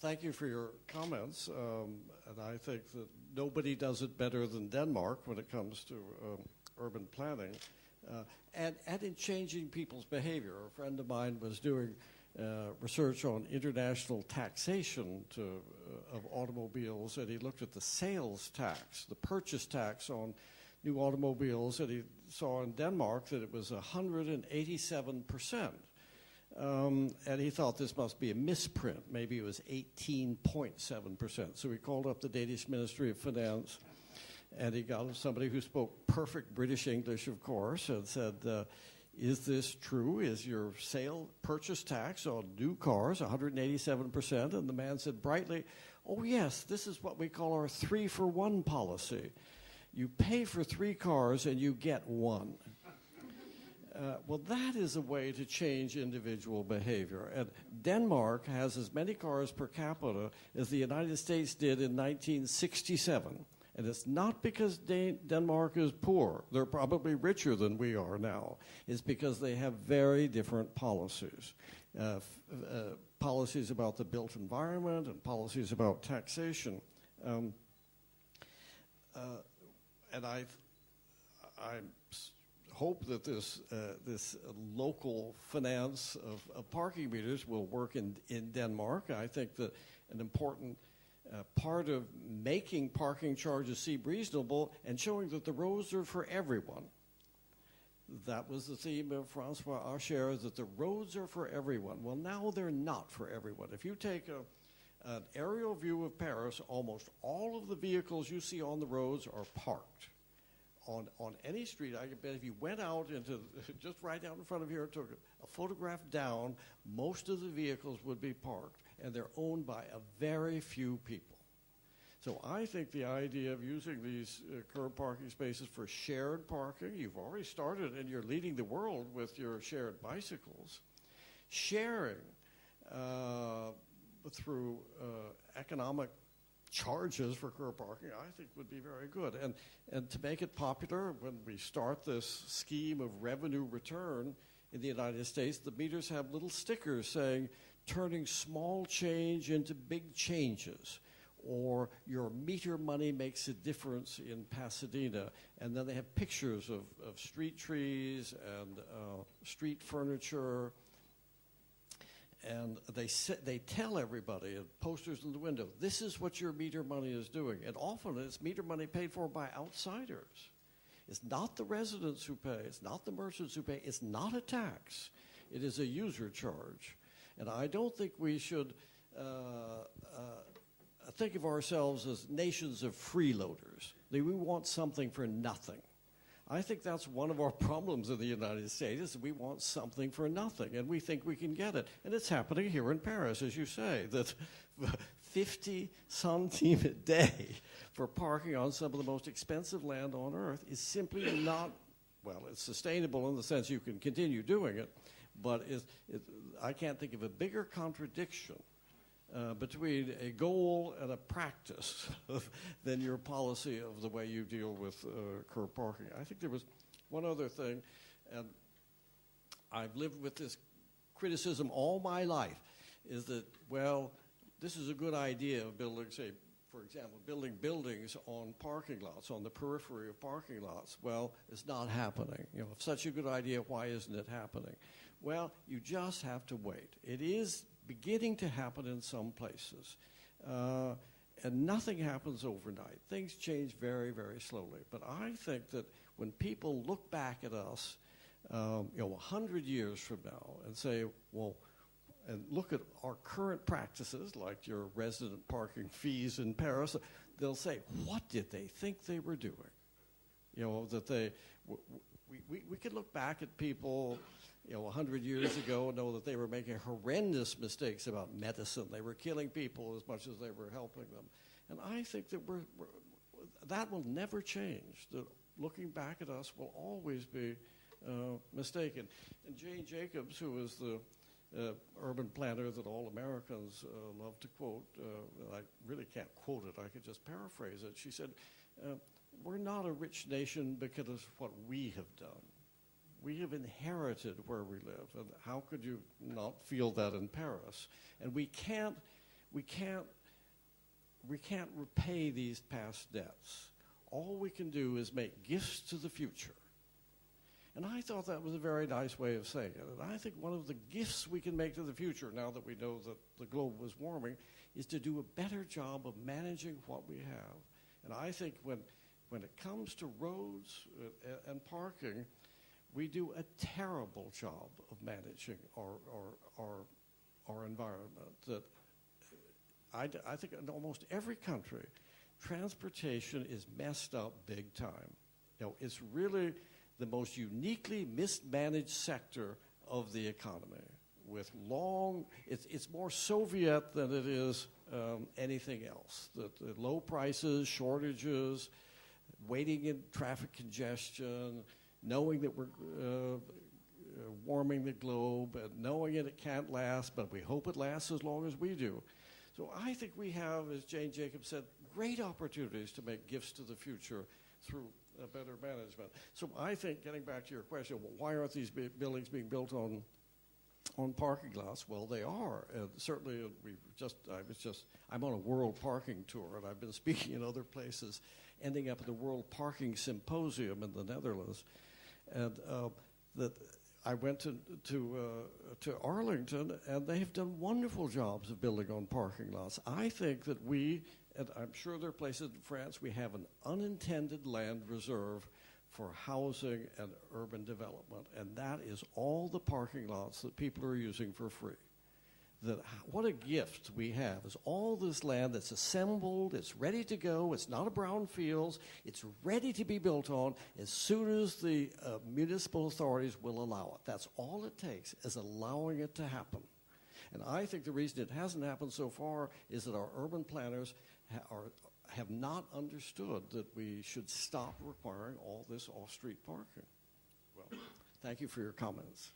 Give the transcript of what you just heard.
thank you for your comments. And I think that nobody does it better than Denmark when it comes to urban planning. And in changing people's behavior. A friend of mine was doing research on international taxation of automobiles, and he looked at the sales tax, the purchase tax on new automobiles, and he saw in Denmark that it was 187%. And he thought this must be a misprint. Maybe it was 18.7%. So he called up the Danish Ministry of Finance, and he got somebody who spoke perfect British English, of course, and said, is this true? Is your purchase tax on new cars 187%? And the man said brightly, oh yes, this is what we call our 3-for-1 policy. You pay for 3 cars and you get 1. Well, that is a way to change individual behavior. And Denmark has as many cars per capita as the United States did in 1967. And it's not because Denmark is poor. They're probably richer than we are now. It's because they have very different policies. Policies about the built environment and policies about taxation. And I hope that this local finance of parking meters will work in Denmark. I think that an important part of making parking charges seem reasonable and showing that the roads are for everyone. That was the theme of Francois Archer, that the roads are for everyone. Well, now they're not for everyone. If you take an aerial view of Paris, almost all of the vehicles you see on the roads are parked. On any street, I bet if you went out into, just right out in front of here and took a photograph down, most of the vehicles would be parked, and they're owned by a very few people. So I think the idea of using these curb parking spaces for shared parking, you've already started and you're leading the world with your shared bicycles. Sharing through economic charges for curb parking, I think would be very good. And to make it popular, when we start this scheme of revenue return in the United States, the meters have little stickers saying, turning small change into big changes, or your meter money makes a difference in Pasadena. And then they have pictures of street trees and street furniture. And they tell everybody, posters in the window, this is what your meter money is doing. And often it's meter money paid for by outsiders. It's not the residents who pay. It's not the merchants who pay. It's not a tax. It is a user charge. And I don't think we should think of ourselves as nations of freeloaders. We want something for nothing. I think that's one of our problems in the United States, is we want something for nothing, and we think we can get it. And it's happening here in Paris, as you say, that 50 centimes a day for parking on some of the most expensive land on earth is simply not, well, it's sustainable in the sense you can continue doing it, but I can't think of a bigger contradiction between a goal and a practice than your policy of the way you deal with curb parking. I think there was one other thing, and I've lived with this criticism all my life, is that, well, this is a good idea of building, say, for example, building buildings on parking lots, on the periphery of parking lots. Well, it's not happening. You know, if such a good idea, why isn't it happening? Well, you just have to wait. It is beginning to happen in some places. And nothing happens overnight. Things change very, very slowly. But I think that when people look back at us, 100 years from now and say, well, and look at our current practices, like your resident parking fees in Paris, they'll say, what did they think they were doing? You know, that we could look back at people 100 years ago and know that they were making horrendous mistakes about medicine. They were killing people as much as they were helping them. And I think that that will never change. That looking back at us will always be mistaken. And Jane Jacobs, who is the urban planner that all Americans love to quote, I really can't quote it, I could just paraphrase it. She said, we're not a rich nation because of what we have done. We have inherited where we live, and how could you not feel that in Paris? And we can't we can't repay these past debts. All we can do is make gifts to the future. And I thought that was a very nice way of saying it. And I think one of the gifts we can make to the future, now that we know that the globe was warming, is to do a better job of managing what we have. And I think when it comes to roads and parking, we do a terrible job of managing our environment. That I think in almost every country, transportation is messed up big time. You know, it's really the most uniquely mismanaged sector of the economy. With it's more Soviet than it is anything else. The low prices, shortages, waiting in traffic congestion, knowing that we're warming the globe, and knowing it can't last, but we hope it lasts as long as we do. So I think we have, as Jane Jacobs said, great opportunities to make gifts to the future through better management. So I think, getting back to your question, well, why aren't these buildings being built on parking lots? Well, they are. And certainly, I'm on a world parking tour, and I've been speaking in other places, ending up at the World Parking Symposium in the Netherlands. And I went to Arlington, and they have done wonderful jobs of building on parking lots. I think that and I'm sure there are places in France, we have an unintended land reserve for housing and urban development, and that is all the parking lots that people are using for free. What a gift we have is all this land that's assembled, it's ready to go, it's not a brownfields, it's ready to be built on as soon as the municipal authorities will allow it. That's all it takes, is allowing it to happen. And I think the reason it hasn't happened so far is that our urban planners have not understood that we should stop requiring all this off-street parking. Well, thank you for your comments.